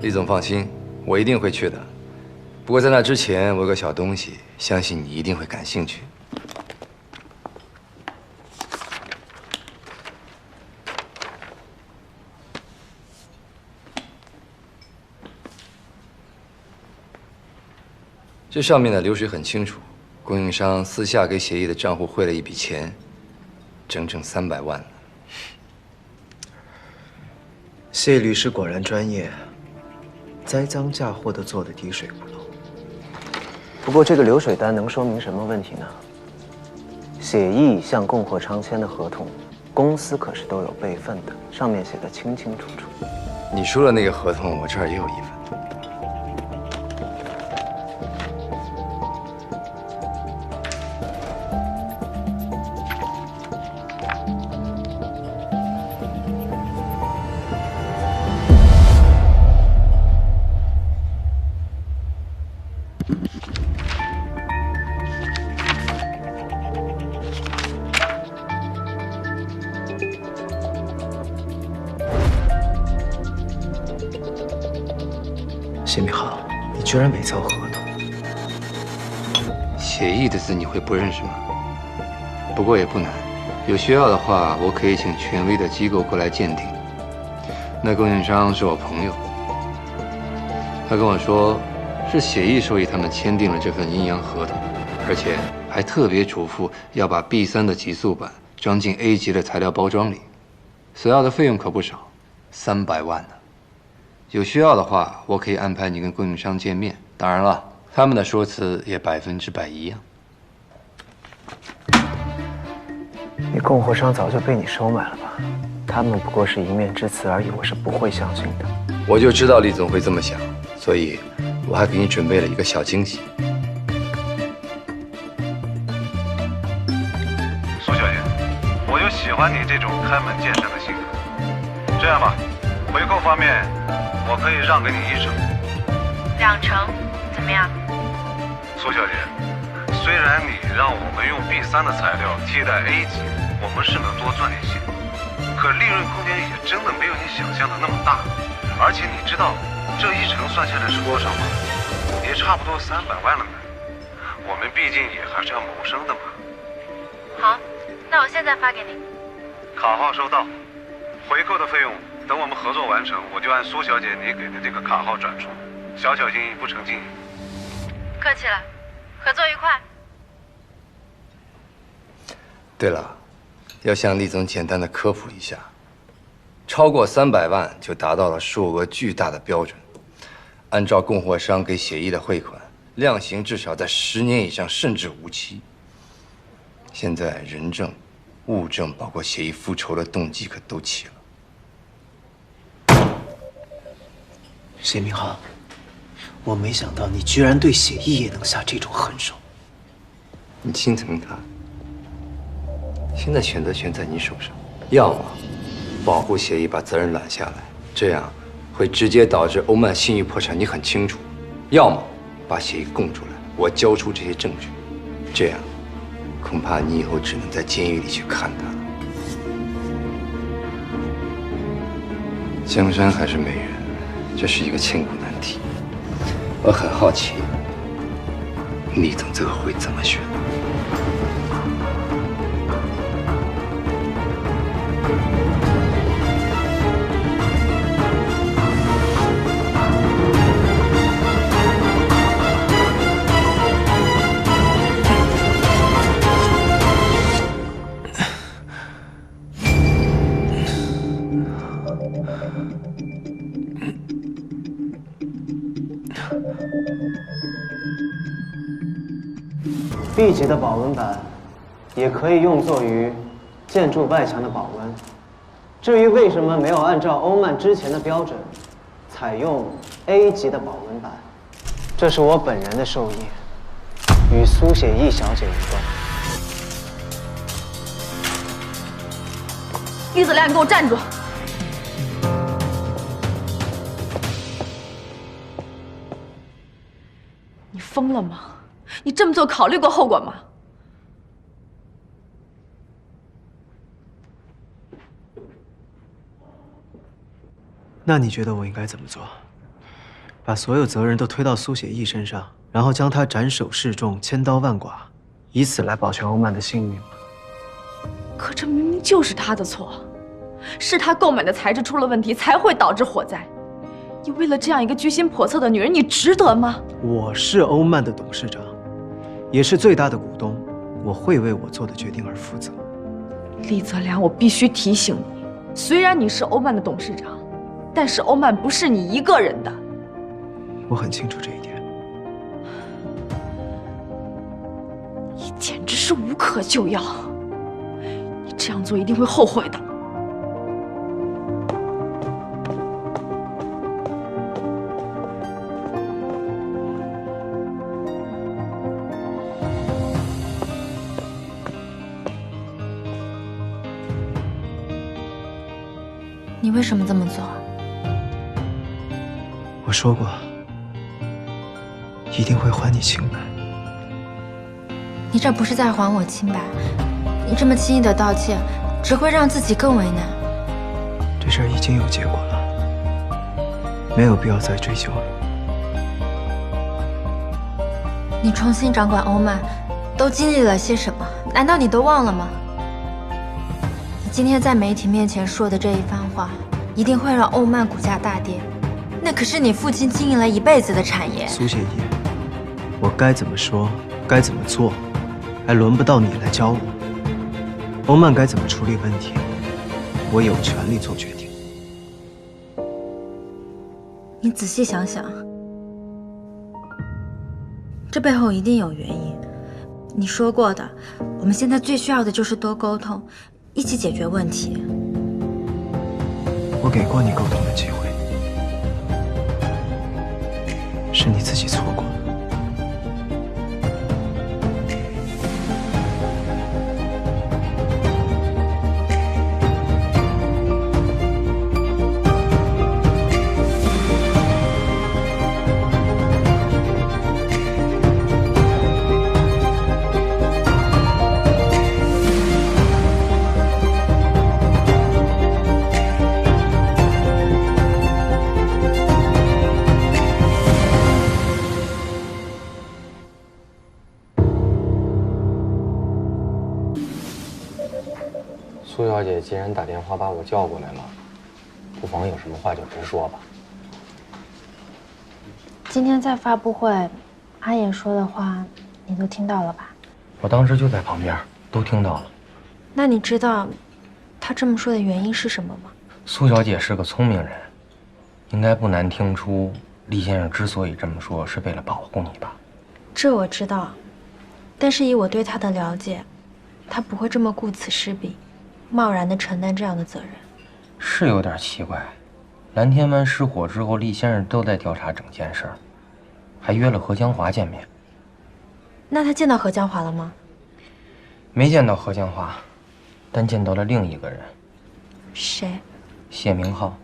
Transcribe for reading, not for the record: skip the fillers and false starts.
李总放心，我一定会去的。不过在那之前，我有个小东西，相信你一定会感兴趣。这上面的流水很清楚，供应商私下给协议的账户汇了一笔钱，整整300万呢。谢律师果然专业，栽赃嫁祸的做得滴水不漏。不过这个流水单能说明什么问题呢？写意向供货商签的合同，公司可是都有备份的，上面写的清清楚楚。你说的那个合同，我这儿也有一份。谢明浩，你居然伪造合同！协议的字你会不认识吗？不过也不难，有需要的话，我可以请权威的机构过来鉴定。那供应商是我朋友，他跟我说，是协议授意他们签订了这份阴阳合同，而且还特别嘱咐要把 B3的极速版装进 A 级的材料包装里，所要的费用可不少，300万呢。有需要的话，我可以安排你跟供应商见面。当然了，他们的说辞也100%一样。你供货商早就被你收买了吧？他们不过是一面之词而已，我是不会相信的。我就知道厉总会这么想，所以我还给你准备了一个小惊喜。苏小姐，我就喜欢你这种开门见山的性格。这样吧，回扣方面，我可以让给你1成。2成，怎么样？苏小姐，虽然你让我们用 B3的材料替代 A 级，我们是能多赚点钱，可利润空间也真的没有你想象的那么大。而且你知道这1成算下来是多少吗？也差不多300万了呢。我们毕竟也还是要谋生的嘛。好，那我现在发给你。卡号收到，回扣的费用等我们合作完成，我就按苏小姐你给的这个卡号转出。小心翼翼，不成敬意。客气了，合作愉快。对了，要向厉总简单的科普一下，超过300万就达到了数额巨大的标准。按照供货商给协议的汇款，量刑至少在10年以上，甚至无期。现在人证、物证，包括协议复仇的动机可都齐了。谢明浩，我没想到你居然对写意也能下这种狠手。你心疼他，现在选择权在你手上，要么保护协议把责任揽下来，这样会直接导致欧曼信誉破产，你很清楚；要么把协议供出来，我交出这些证据，这样恐怕你以后只能在监狱里去看他了。江山还是美人，这是一个千古难题。我很好奇，厉总最后会怎么选？B 级的保温板也可以用作于建筑外墙的保温。至于为什么没有按照欧曼之前的标准采用 A 级的保温板，这是我本人的授意，与苏写意小姐无关。厉子亮，你给我站住！你疯了吗？你这么做考虑过后果吗？那你觉得我应该怎么做？把所有责任都推到苏写意身上，然后将他斩首示众，千刀万剐，以此来保全欧曼的性命吗？可这明明就是他的错，是他购买的材质出了问题，才会导致火灾。你为了这样一个居心叵测的女人，你值得吗？我是欧曼的董事长，也是最大的股东，我会为我做的决定而负责。厉泽良，我必须提醒你，虽然你是欧曼的董事长，但是欧曼不是你一个人的。我很清楚这一点。你简直是无可救药，你这样做一定会后悔的。你为什么这么做？我说过，一定会还你清白。你这不是在还我清白，你这么轻易的道歉，只会让自己更为难。这事儿已经有结果了，没有必要再追究了。你重新掌管欧曼，都经历了些什么？难道你都忘了吗？你今天在媒体面前说的这一番话，一定会让欧曼股价大跌。那可是你父亲经营了一辈子的产业。苏写意，我该怎么说，该怎么做，还轮不到你来教我。欧曼该怎么处理问题，我有权利做决定。你仔细想想，这背后一定有原因。你说过的，我们现在最需要的就是多沟通，一起解决问题。我给过你沟通的机会，是你自己错过了。苏小姐既然打电话把我叫过来了，不妨有什么话就直说吧。今天在发布会，阿野说的话，你都听到了吧？我当时就在旁边，都听到了。那你知道他这么说的原因是什么吗？苏小姐是个聪明人，应该不难听出厉先生之所以这么说，是为了保护你吧？这我知道，但是以我对他的了解，他不会这么顾此失彼，贸然地承担这样的责任。是有点奇怪，蓝天湾失火之后，厉先生都在调查整件事儿，还约了何江华见面。那他见到何江华了吗？没见到何江华，但见到了另一个人。谁？谢明浩。